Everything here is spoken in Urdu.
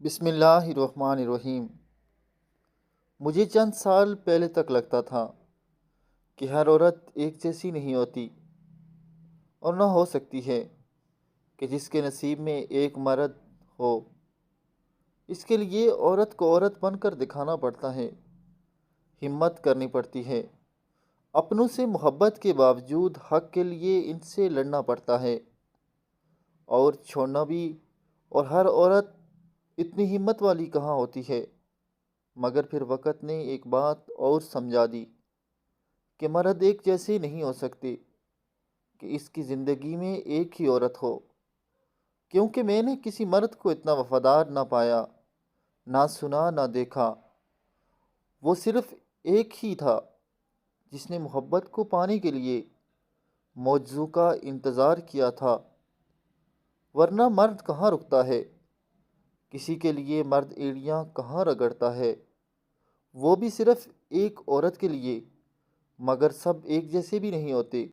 بسم اللہ الرحمن الرحیم۔ مجھے چند سال پہلے تک لگتا تھا کہ ہر عورت ایک جیسی نہیں ہوتی اور نہ ہو سکتی ہے کہ جس کے نصیب میں ایک مرد ہو۔ اس کے لیے عورت کو عورت بن کر دکھانا پڑتا ہے، ہمت کرنی پڑتی ہے، اپنوں سے محبت کے باوجود حق کے لیے ان سے لڑنا پڑتا ہے اور چھوڑنا بھی۔ اور ہر عورت اتنی ہمت والی کہاں ہوتی ہے؟ مگر پھر وقت نے ایک بات اور سمجھا دی کہ مرد ایک جیسے نہیں ہو سکتے، کہ اس کی زندگی میں ایک ہی عورت ہو۔ کیونکہ میں نے کسی مرد کو اتنا وفادار نہ پایا، نہ سنا، نہ دیکھا۔ وہ صرف ایک ہی تھا جس نے محبت کو پانے کے لیے معجزوں کا انتظار کیا تھا۔ ورنہ مرد کہاں رکتا ہے؟ کسی کے لیے مرد ایڑیاں کہاں رگڑتا ہے؟ وہ بھی صرف ایک عورت کے لیے۔ مگر سب ایک جیسے بھی نہیں ہوتے۔